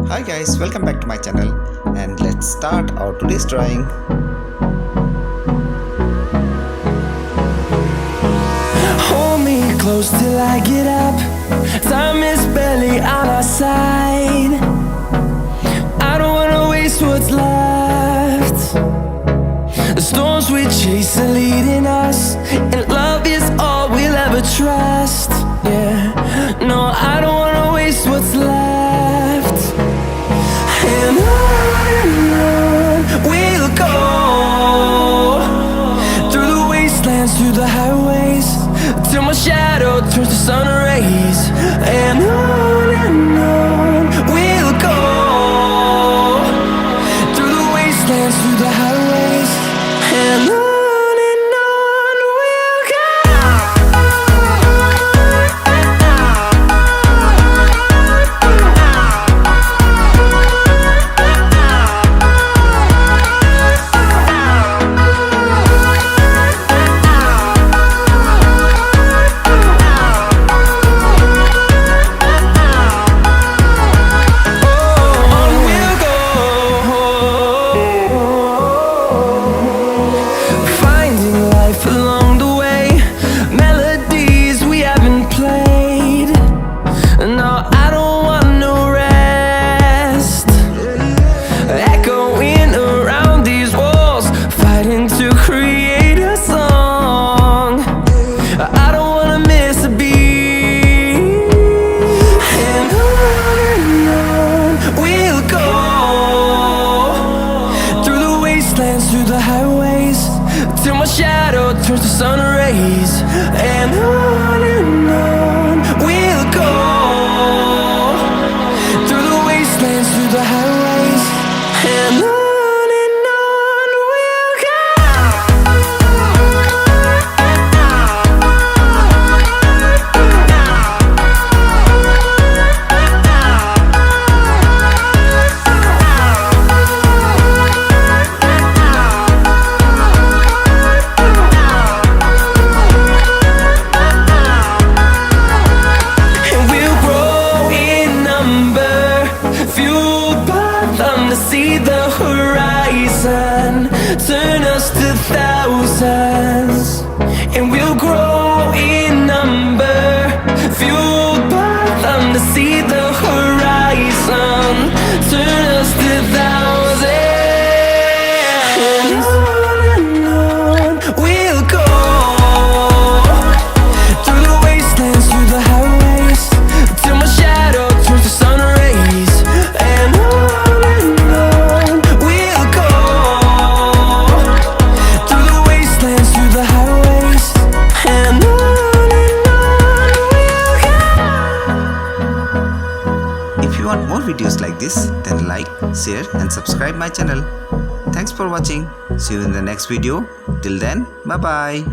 Hi guys, welcome back to my channel and let's start our today's drawing. Hold me close till I get up. Time is barely on our side. I don't wanna waste what's left. The storms we chase are leading us, and love is all we'll ever trust. Yeah, no, I don't wanna waste what's left. And on we'll go, through the wastelands, through the highways, till my shadow turns to sun rays. And on we'll go, through the wastelands, through the highways, and on we'll go. Along the way, melodies we haven't played. No, I don't want no rest. Echoing around these walls, fighting to create a song. I don't wanna miss a beat. And on we'll go, through the wastelands, through the highways, till my shadow turns to sun rays. And on we'll go, through the wastelands, through the highways, and on we'll go. See the horizon turn us to thousands, and we'll grow in number, fueled by them to see the horizon turn us to thousands. And on we'll go, through the wastelands, through the highways, till my shadow turns to sun rays. And If you want more videos like this, then like, share and subscribe my channel. Thanks for watching. See you in the next video. Till then, bye bye.